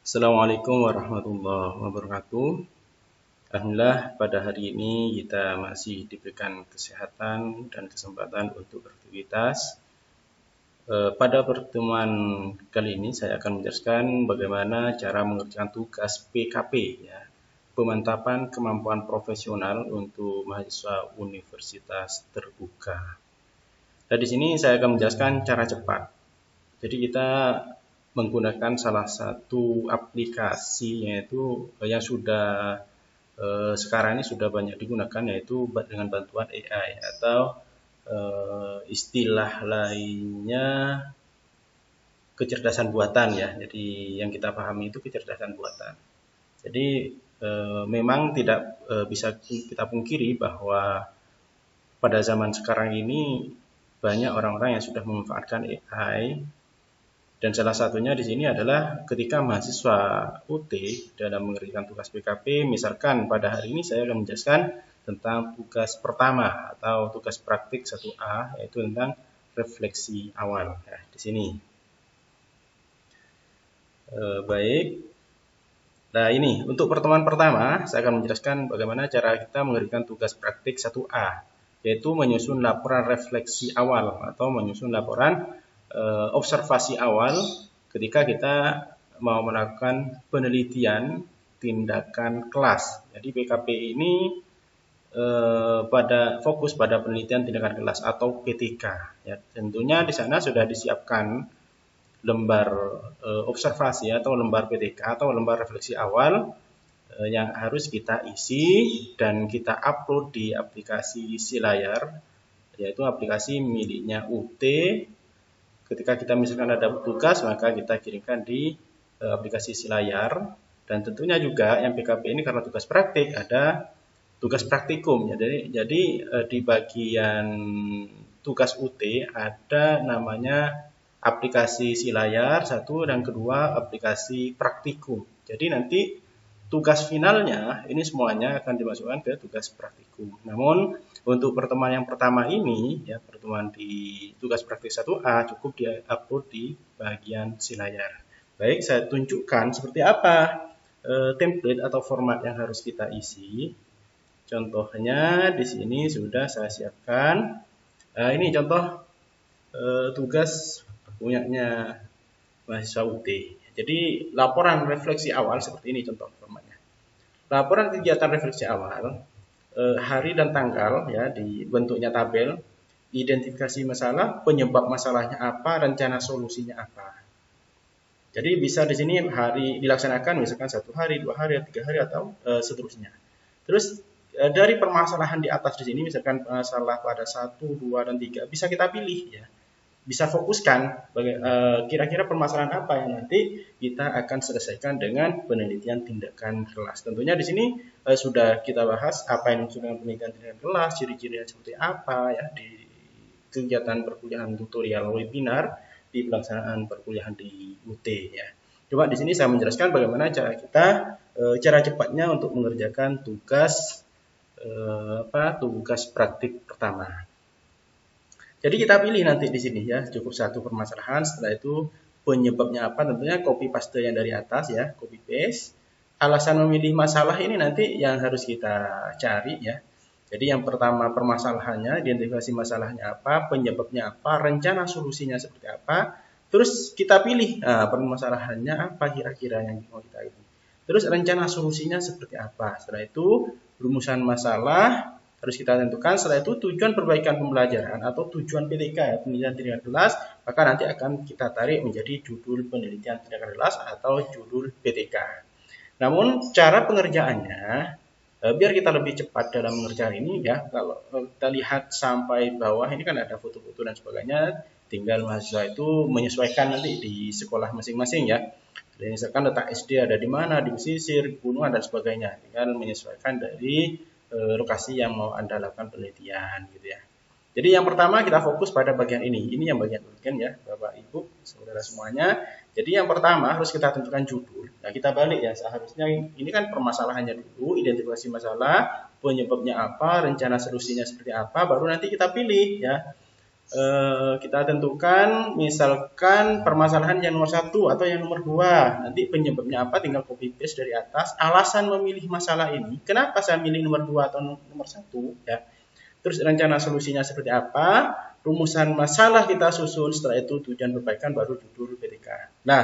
Assalamualaikum warahmatullahi wabarakatuh. Alhamdulillah pada hari ini kita masih diberikan kesehatan dan kesempatan untuk beraktivitas. Pada pertemuan kali ini saya akan menjelaskan bagaimana cara mengerjakan tugas PKP, ya, pemantapan kemampuan profesional untuk mahasiswa universitas terbuka. Dan di sini saya akan menjelaskan cara cepat. Jadi kita menggunakan salah satu aplikasi yaitu yang sudah sekarang ini sudah banyak digunakan, yaitu dengan bantuan AI atau istilah lainnya kecerdasan buatan, ya. Jadi yang kita pahami itu kecerdasan buatan. Jadi memang tidak bisa kita pungkiri bahwa pada zaman sekarang ini banyak orang-orang yang sudah memanfaatkan AI. Dan salah satunya di sini adalah ketika mahasiswa UT dalam mengerjakan tugas PKP, misalkan pada hari ini saya akan menjelaskan tentang tugas pertama atau tugas praktik 1A, yaitu tentang refleksi awal. Nah, di sini. Baik. Nah, ini untuk pertemuan pertama saya akan menjelaskan bagaimana cara kita mengerjakan tugas praktik 1A, yaitu menyusun laporan refleksi awal atau menyusun laporan observasi awal ketika kita mau melakukan penelitian tindakan kelas. Jadi PKP ini fokus pada penelitian tindakan kelas atau PTK. Ya, tentunya di sana sudah disiapkan lembar observasi atau lembar PTK atau lembar refleksi awal yang harus kita isi dan kita upload di aplikasi Silayar, yaitu aplikasi miliknya UT. Ketika kita misalkan ada tugas, maka kita kirimkan di aplikasi Silayar. Dan tentunya juga yang PKP ini karena tugas praktik, ada tugas praktikum. Jadi di bagian tugas UT ada namanya aplikasi Silayar satu, dan kedua aplikasi praktikum. Jadi nanti tugas finalnya ini semuanya akan dimasukkan ke tugas praktikum. Namun untuk pertemuan yang pertama ini, ya, pertemuan di tugas praktik 1A cukup di-upload di bagian Silayar. Baik, saya tunjukkan seperti apa template atau format yang harus kita isi. Contohnya di sini sudah saya siapkan. Ini contoh tugas punyanya mahasiswa UT. Jadi laporan refleksi awal seperti ini contoh formatnya. Laporan kegiatan refleksi awal, hari dan tanggal, ya, di bentuknya tabel, identifikasi masalah, penyebab masalahnya apa, rencana solusinya apa. Jadi bisa di sini hari dilaksanakan misalkan 1 hari, 2 hari, 3 hari atau seterusnya. Terus dari permasalahan di atas di sini, misalkan masalah pada 1, 2, dan 3, bisa kita pilih, ya. Bisa fokuskan kira-kira permasalahan apa yang nanti kita akan selesaikan dengan penelitian tindakan kelas. Tentunya di sini sudah kita bahas apa yang dimaksud dengan penelitian tindakan kelas, ciri-cirinya seperti apa, ya, di kegiatan perkuliahan tutorial webinar di pelaksanaan perkuliahan di UT, ya. Coba di sini saya menjelaskan bagaimana cara cepatnya untuk mengerjakan tugas praktik pertama. Jadi kita pilih nanti di sini, ya, cukup satu permasalahan. Setelah itu penyebabnya apa, tentunya copy paste yang dari atas, ya, copy paste. Alasan memilih masalah ini nanti yang harus kita cari, ya. Jadi yang pertama permasalahannya, identifikasi masalahnya apa, penyebabnya apa, rencana solusinya seperti apa. Terus kita pilih permasalahannya apa kira-kira yang mau kita ini. Terus rencana solusinya seperti apa. Setelah itu rumusan masalah harus kita tentukan. Setelah itu tujuan perbaikan pembelajaran atau tujuan PTK, ya, penelitian tindakan kelas, maka nanti akan kita tarik menjadi judul penelitian tindakan kelas atau judul PTK. Namun cara pengerjaannya biar kita lebih cepat dalam mengerjakan ini, ya, kalau kita lihat sampai bawah ini kan ada foto-foto dan sebagainya, tinggal mahasiswa itu menyesuaikan nanti di sekolah masing-masing, ya. Jadi misalkan letak SD ada di mana, di pesisir, gunungan dan sebagainya, tinggal menyesuaikan dari lokasi yang mau Anda lakukan penelitian, gitu, ya. Jadi yang pertama kita fokus pada bagian ini yang bagian urgen, ya, Bapak Ibu, saudara semuanya. Jadi yang pertama harus kita tentukan judul. Nah, kita balik, ya, seharusnya ini kan permasalahannya dulu, identifikasi masalah, penyebabnya apa, rencana solusinya seperti apa, baru nanti kita pilih, ya, kita tentukan misalkan permasalahan yang nomor 1 atau yang nomor 2. Nanti penyebabnya apa tinggal copy paste dari atas. Alasan memilih masalah ini, kenapa saya milih nomor 2 atau nomor 1 ya. Terus rencana solusinya seperti apa, rumusan masalah kita susun, setelah itu tujuan perbaikan, baru judul PTK. Nah,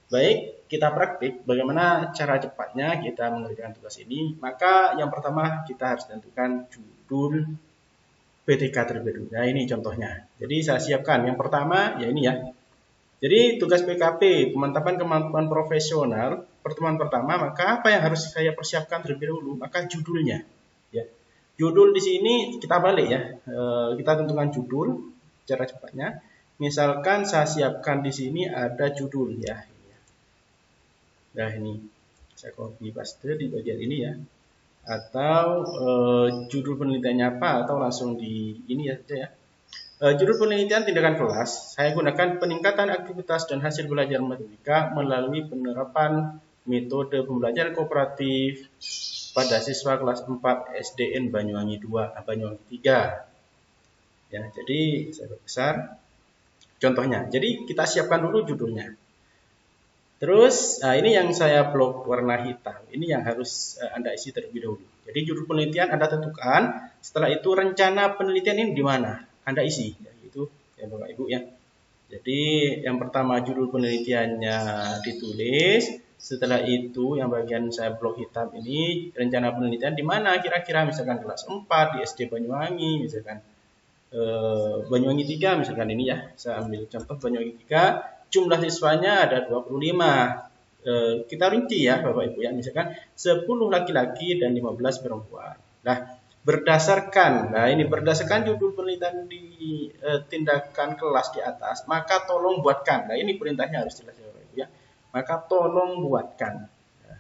baik, kita praktik bagaimana cara cepatnya kita mengerjakan tugas ini. Maka yang pertama kita harus tentukan judul PTK terlebih dahulu. Nah, ini contohnya. Jadi saya siapkan yang pertama ya ini ya. Jadi tugas PKP, pemantapan kemampuan profesional, pertemuan pertama, maka apa yang harus saya persiapkan terlebih dahulu? Maka judulnya. Ya. Judul di sini kita balik ya. Kita tentukan judul cara cepatnya. Misalkan saya siapkan di sini ada judul ya. Nah ini saya copy paste di bagian ini ya. Atau judul penelitiannya apa, atau langsung di ini aja ya. Judul penelitian tindakan kelas, saya gunakan peningkatan aktivitas dan hasil belajar matematika melalui penerapan metode pembelajaran kooperatif pada siswa kelas 4 SDN Banyuwangi 2, Banyuwangi 3. Ya, jadi saya besar contohnya. Jadi kita siapkan dulu judulnya. Terus, ini yang saya blok warna hitam. Ini yang harus Anda isi terlebih dahulu. Jadi judul penelitian Anda tentukan. Setelah itu rencana penelitian ini di mana Anda isi. Ya, itu ya Bapak Ibu ya. Jadi yang pertama judul penelitiannya ditulis. Setelah itu yang bagian saya blok hitam ini rencana penelitian di mana kira-kira, misalkan kelas 4 di SD Banyuwangi, misalkan Banyuwangi 3 misalkan ini ya. Saya ambil contoh Banyuwangi 3. Jumlah siswanya ada 25. Kita rinci ya Bapak Ibu ya, misalkan 10 laki-laki dan 15 perempuan. Nah, berdasarkan judul penelitian di tindakan kelas di atas, maka tolong buatkan. Nah, ini perintahnya harus jelas ya Bapak Ibu ya. Maka tolong buatkan. Nah,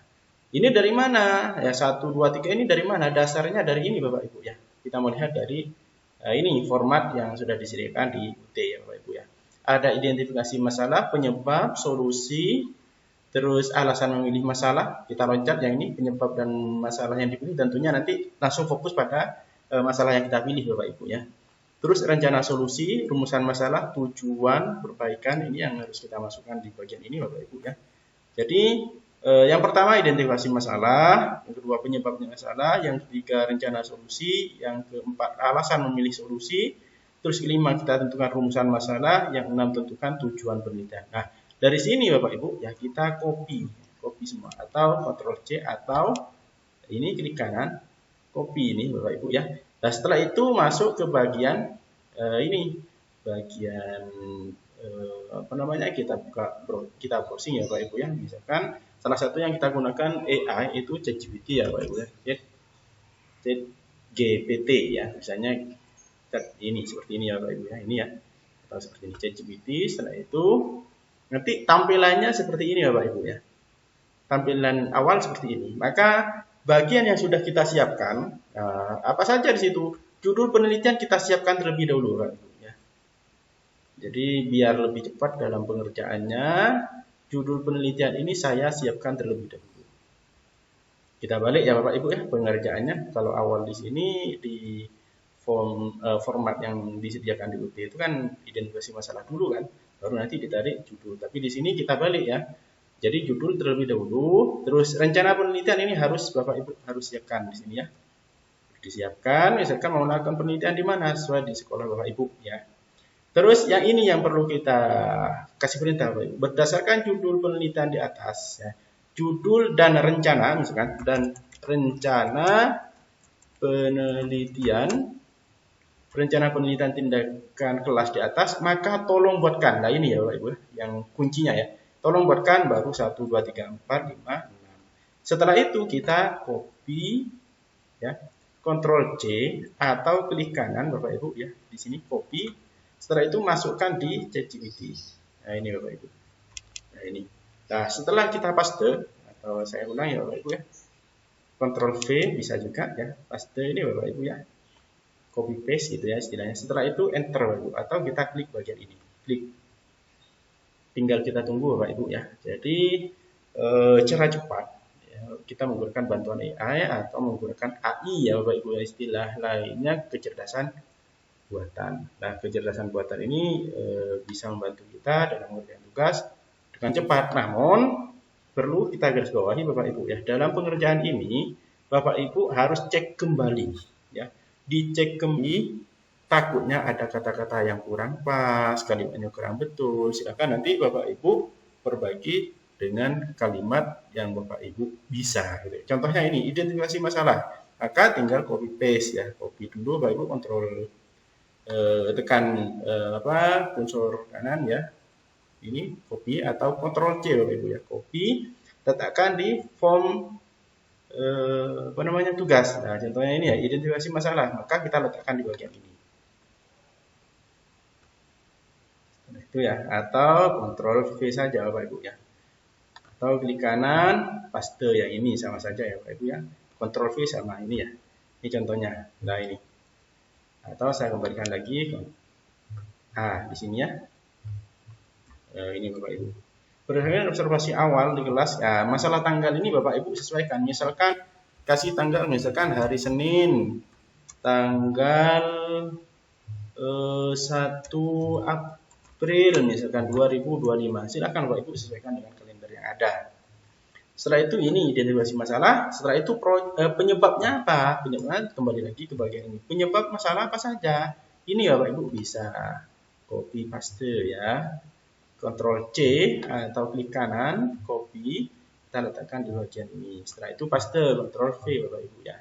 ini dari mana? Ya 1, 2, 3 ini dari mana? Dasarnya dari ini Bapak Ibu ya. Kita melihat dari ini format yang sudah disediakan di UT ya Bapak Ibu ya. Ada identifikasi masalah, penyebab, solusi, terus alasan memilih masalah. Kita loncat yang ini, penyebab dan masalah yang dipilih. Tentunya nanti langsung fokus pada masalah yang kita pilih Bapak Ibu ya. Terus rencana solusi, rumusan masalah, tujuan, perbaikan. Ini yang harus kita masukkan di bagian ini Bapak Ibu ya. Jadi yang pertama identifikasi masalah, yang kedua penyebabnya masalah, yang ketiga rencana solusi, yang keempat alasan memilih solusi, terus kelima kita tentukan rumusan masalah, yang enam tentukan tujuan penelitian. Nah, dari sini Bapak Ibu ya kita copy semua, atau Ctrl C, atau ini klik kanan, copy ini Bapak Ibu ya. Nah, setelah itu masuk ke bagian ini, bagian kita browsing ya Bapak Ibu ya. Misalkan salah satu yang kita gunakan AI itu ChatGPT ya Bapak Ibu ya. ChatGPT ya, misalnya ini seperti ini ya Bapak Ibu ya, ini ya, atau seperti ini ChatGPT. Setelah itu nanti tampilannya seperti ini Bapak Ibu ya, tampilan awal seperti ini. Maka bagian yang sudah kita siapkan, apa saja di situ, judul penelitian kita siapkan terlebih dahulu Bapak Ibu ya. Jadi biar lebih cepat dalam pengerjaannya, judul penelitian ini saya siapkan terlebih dahulu. Kita balik ya Bapak Ibu ya pengerjaannya. Kalau awal di sini di format yang disediakan di UT itu kan identifikasi masalah dulu kan, baru nanti ditarik judul. Tapi di sini kita balik ya. Jadi judul terlebih dahulu, terus rencana penelitian ini harus Bapak Ibu harus siapkan di sini ya. Disiapkan, misalkan mau melakukan penelitian di mana, sesuai di sekolah Bapak Ibu ya. Terus yang ini yang perlu kita kasih perintah Bapak Ibu. Berdasarkan judul penelitian di atas ya. Judul dan rencana misalkan, dan rencana penelitian, rencana penelitian tindakan kelas di atas, maka tolong buatkan. Nah ini ya Bapak Ibu yang kuncinya ya. Tolong buatkan baru 1, 2, 3, 4, 5, 6. Setelah itu kita copy ya, Ctrl C atau klik kanan Bapak Ibu ya. Di sini copy. Setelah itu masukkan di ChatGPT. Nah ini Bapak Ibu. Nah ini. Nah setelah kita paste, atau saya ulang ya Bapak Ibu ya. Ctrl V bisa juga ya. Paste ini Bapak Ibu ya. Copy paste gitu ya istilahnya. Setelah itu enter Bapak Ibu, atau kita klik bagian ini. Klik. Tinggal kita tunggu Bapak Ibu ya. Jadi cara cepat ya, kita menggunakan bantuan AI atau menggunakan AI ya Bapak Ibu ya, istilah lainnya kecerdasan buatan. Nah, kecerdasan buatan ini bisa membantu kita dalam mengerjakan tugas dengan cepat. Namun perlu kita garis bawahi Bapak Ibu ya, dalam pengerjaan ini Bapak Ibu harus cek kembali ya. Dicek kembali, takutnya ada kata-kata yang kurang pas, kalimatnya kurang betul. Silakan nanti Bapak Ibu perbaiki dengan kalimat yang Bapak Ibu bisa gitu. Contohnya ini, identifikasi masalah. Maka tinggal copy paste ya, copy dulu Bapak Ibu, kontrol tekan kursor kanan ya, ini copy, atau kontrol C Bapak Ibu ya, copy, letakkan di form tugas. Nah, contohnya ini ya, identifikasi masalah, maka kita letakkan di bagian ini. Itu ya, atau kontrol V saja Bapak Ibu ya. Atau klik kanan, paste yang ini sama saja ya Bapak Ibu ya. Kontrol V sama ini ya. Ini contohnya. Nah, ini. Atau saya kembalikan lagi. Di sini ya. Ini Bapak Ibu. Berdasarkan observasi awal di kelas, ya, masalah tanggal ini Bapak Ibu sesuaikan. Misalkan kasih tanggal, misalkan hari Senin, tanggal 1 April misalkan 2025. Silakan Bapak Ibu sesuaikan dengan kalender yang ada. Setelah itu ini identifikasi masalah. Setelah itu penyebabnya apa? Penyebabnya kembali lagi ke bagian ini. Penyebab masalah apa saja? Ini ya Bapak Ibu bisa copy paste ya. Ctrl C atau klik kanan, copy, kita letakkan di bagian ini. Setelah itu paste, Ctrl V Bapak Ibu ya.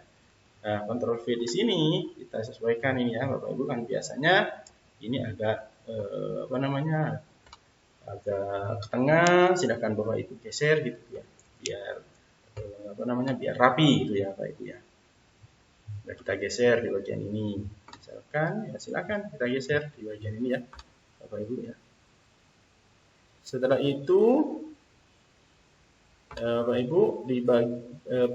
Nah, Ctrl V di sini kita sesuaikan ini ya Bapak Ibu, kan biasanya ini agak agak ke tengah, silahkan Bapak Ibu geser gitu ya, biar biar rapi gitu ya Bapak Ibu ya. Nah, kita geser di bagian ini, misalkan ya, silakan kita geser di bagian ini ya Bapak Ibu ya. Setelah itu Bapak Ibu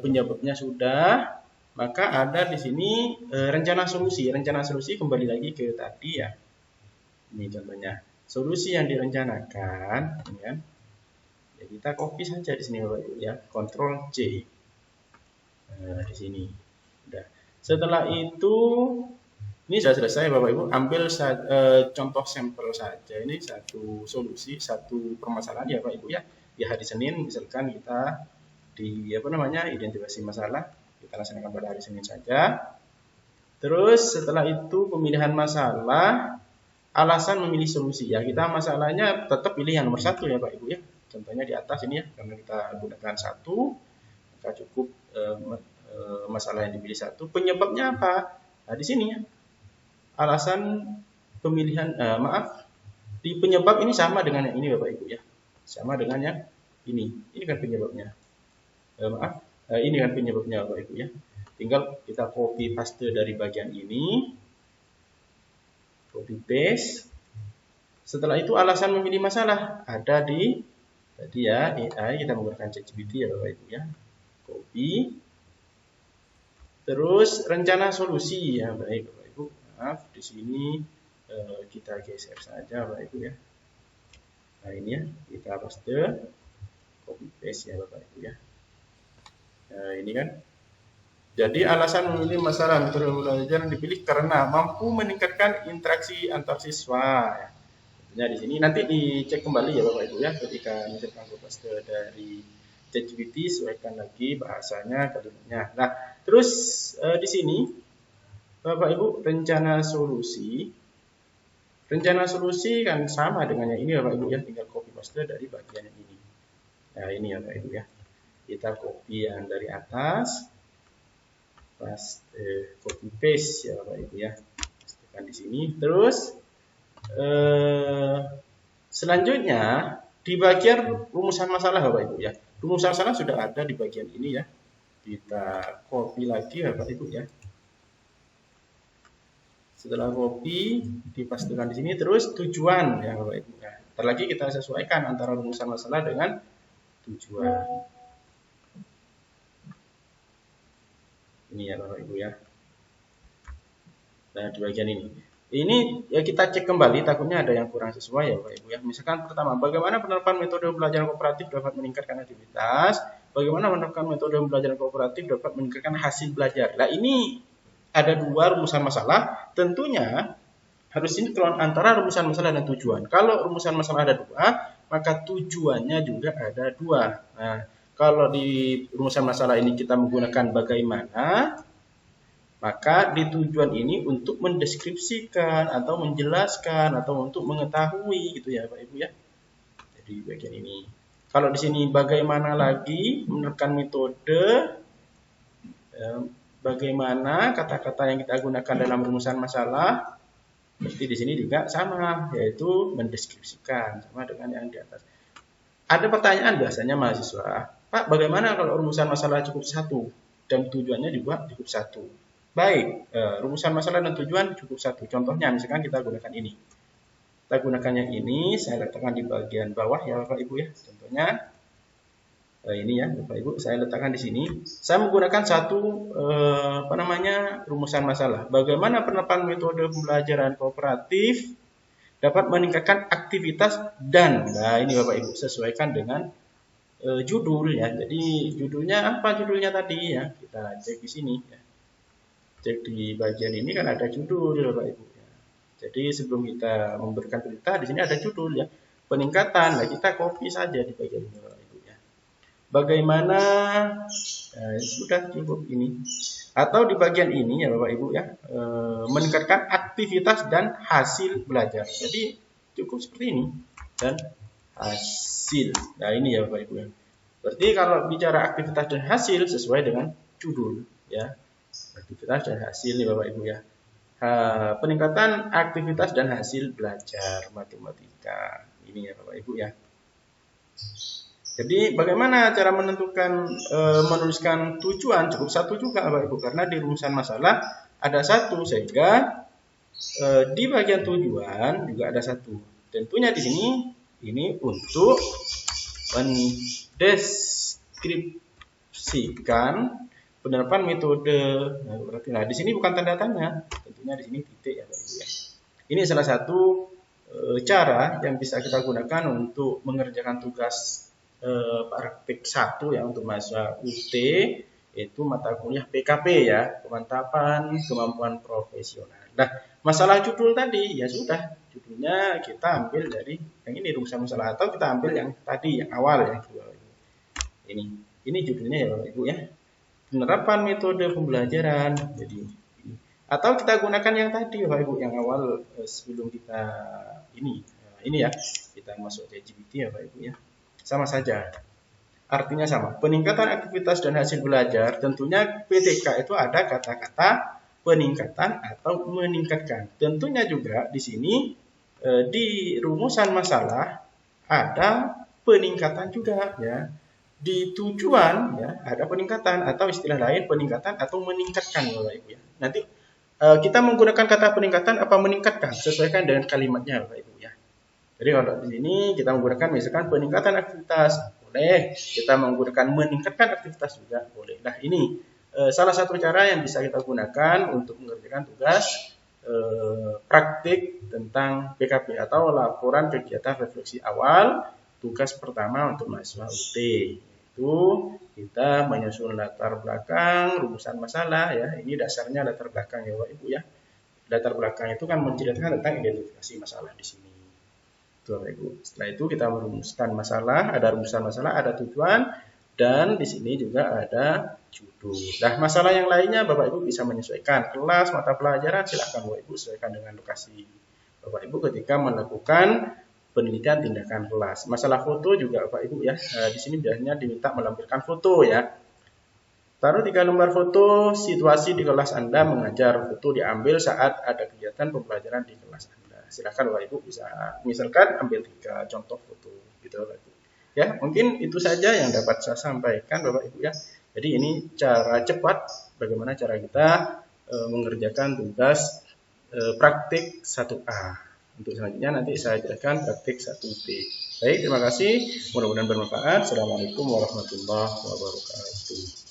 penyebabnya sudah, maka ada di sini rencana solusi. Rencana solusi kembali lagi ke tadi ya. Ini contohnya. Solusi yang direncanakan, ya. Ya, kita copy saja di sini Bapak Ibu ya. Ctrl C. Di sini. Udah. Setelah itu ini sudah selesai Bapak Ibu, ambil contoh sampel saja. Ini satu solusi, satu permasalahan ya Bapak Ibu ya. Di hari Senin misalkan kita identifikasi masalah, kita laksanakan pada hari Senin saja. Terus setelah itu pemilihan masalah, alasan memilih solusi ya. Kita masalahnya tetap pilih yang nomor 1 ya Bapak Ibu ya. Contohnya di atas ini ya, karena kita gunakan 1, maka cukup masalah yang dipilih 1. Penyebabnya apa? Nah, di sini ya. Alasan pemilihan di penyebab ini sama dengan yang ini Bapak Ibu ya, sama dengan yang ini kan penyebabnya, ini kan penyebabnya Bapak Ibu ya, tinggal kita copy paste dari bagian ini, copy paste. Setelah itu alasan memilih masalah ada di tadi ya, AI, kita menggunakan ChatGPT ya Bapak Ibu ya, copy, terus rencana solusi ya, baik Bapak Ibu. Maaf, di sini kita geser saja Bapak Ibu ya. Nah, ini ya, kita paste, copy paste ya Bapak Ibu ya. Nah, ini kan. Jadi alasan memilih masalah metode belajar yang dipilih karena mampu meningkatkan interaksi antar siswa. Ya. Tentunya di sini nanti dicek kembali ya Bapak Ibu ya, ketika misalkan paste dari ChatGPT, sesuaikan lagi bahasanya, kalimatnya. Nah, terus di sini Bapak Ibu, rencana solusi kan sama dengan yang ini Bapak Ibu ya, tinggal copy paste dari bagian yang ini. Nah, ini ya Bapak Ibu ya, kita copy yang dari atas, copy paste ya Bapak Ibu ya, pastikan di sini. Terus selanjutnya di bagian rumusan masalah Bapak Ibu ya, rumusan masalah sudah ada di bagian ini ya, kita copy lagi Bapak Ibu ya. Setelah copy, dipastikan di sini, terus tujuan ya Bapak Ibu. Nah, ntar lagi kita sesuaikan antara rumusan masalah dengan tujuan. Ini ya Bapak Ibu ya. Nah, di bagian ini ya kita cek kembali, takutnya ada yang kurang sesuai ya Bapak Ibu ya. Misalkan pertama, bagaimana penerapan metode pembelajaran kooperatif dapat meningkatkan aktivitas? Bagaimana menerapkan metode pembelajaran kooperatif dapat meningkatkan hasil belajar? Nah, ini ada 2 rumusan masalah. Tentunya harus sinkron antara rumusan masalah dan tujuan. Kalau rumusan masalah ada 2, maka tujuannya juga ada 2. Nah, kalau di rumusan masalah ini kita menggunakan bagaimana, maka di tujuan ini untuk mendeskripsikan atau menjelaskan atau untuk mengetahui gitu ya Pak Ibu ya. Jadi bagian ini. Kalau di sini bagaimana lagi menerapkan metode, bagaimana kata-kata yang kita gunakan dalam rumusan masalah, berarti di sini juga sama, yaitu mendeskripsikan sama dengan yang di atas. Ada pertanyaan biasanya mahasiswa, Pak, bagaimana kalau rumusan masalah cukup 1 dan tujuannya juga cukup 1? Baik, rumusan masalah dan tujuan cukup 1. Contohnya misalkan kita gunakan ini. Kita gunakan yang ini, saya letakkan di bagian bawah ya Bapak Ibu ya. Contohnya ini ya Bapak Ibu, saya letakkan di sini. Saya menggunakan rumusan masalah. Bagaimana penerapan metode pembelajaran kooperatif dapat meningkatkan aktivitas dan, nah ini Bapak Ibu sesuaikan dengan judul ya. Jadi judulnya apa judulnya tadi ya? Kita cek di sini ya. Cek di bagian ini kan ada judul Bapak Ibu ya. Jadi sebelum kita memberikan perintah di sini ada judul ya. Peningkatan. Nah, kita copy saja di bagian ini Bapak Ibu ya. Bagaimana sudah cukup ini. Atau di bagian ini ya Bapak Ibu ya, meningkatkan aktivitas dan hasil belajar. Jadi cukup seperti ini dan hasil. Nah ini ya Bapak Ibu ya. Berarti kalau bicara aktivitas dan hasil sesuai dengan judul ya. Aktivitas dan hasil ya Bapak Ibu ya. Peningkatan aktivitas dan hasil belajar matematika. Ini ya Bapak Ibu ya. Jadi bagaimana cara menentukan menuliskan tujuan? Cukup 1 juga Bapak Ibu, karena di rumusan masalah ada 1, sehingga di bagian tujuan juga ada 1. Tentunya di sini ini untuk mendeskripsikan penerapan metode. Nah, berarti di sini bukan tanda tanya, tentunya di sini titik ya Bapak Ibu ya. Ini salah satu cara yang bisa kita gunakan untuk mengerjakan tugas praktik 1 ya untuk mahasiswa UT, yaitu mata kuliah PKP ya, pemantapan kemampuan profesional. Nah, masalah judul tadi ya sudah, judulnya kita ambil dari yang ini rumusan masalah, atau kita ambil yang tadi yang awal ya. Ini judulnya ya Bapak Ibu ya. Penerapan metode pembelajaran. Jadi atau kita gunakan yang tadi Bapak Ibu yang awal sebelum kita ini ya, kita masuk ke GPT ya Bapak Ibu ya. Sama saja, artinya sama. Peningkatan aktivitas dan hasil belajar, tentunya PTK itu ada kata-kata peningkatan atau meningkatkan. Tentunya juga di sini di rumusan masalah ada peningkatan juga ya. Di tujuan ya ada peningkatan, atau istilah lain peningkatan atau meningkatkan Bapak Ibu ya. Nanti kita menggunakan kata peningkatan apa meningkatkan, sesuaikan dengan kalimatnya Bapak Ibu ya. Jadi kalau di sini kita menggunakan misalkan peningkatan aktivitas, boleh. Kita menggunakan meningkatkan aktivitas juga boleh. Nah ini salah satu cara yang bisa kita gunakan untuk mengerjakan tugas praktik tentang PKP atau laporan kegiatan refleksi awal tugas pertama untuk mahasiswa UT. Itu kita menyusun latar belakang, rumusan masalah ya. Ini dasarnya latar belakang ya Bapak Ibu ya. Latar belakang itu kan menceritakan tentang identifikasi masalah di sini. Bapak Ibu. Setelah itu kita merumuskan masalah, ada rumusan masalah, ada tujuan, dan di sini juga ada judul. Nah, masalah yang lainnya Bapak Ibu bisa menyesuaikan kelas, mata pelajaran, silakan Bapak Ibu sesuaikan dengan lokasi Bapak Ibu ketika melakukan penelitian tindakan kelas. Masalah foto juga Bapak Ibu ya. Di sini biasanya diminta melampirkan foto ya. Taruh 3 lembar foto situasi di kelas Anda mengajar. Foto diambil saat ada kegiatan pembelajaran di kelas Anda. Silakan Bapak Ibu bisa misalkan ambil 3 contoh foto gitu Bapak Ibu. Ya, mungkin itu saja yang dapat saya sampaikan Bapak Ibu ya. Jadi ini cara cepat bagaimana cara kita mengerjakan tugas praktik 1A. Untuk selanjutnya nanti saya jelaskan praktik 1B. Baik, terima kasih. Mudah-mudahan bermanfaat. Assalamualaikum warahmatullahi wabarakatuh.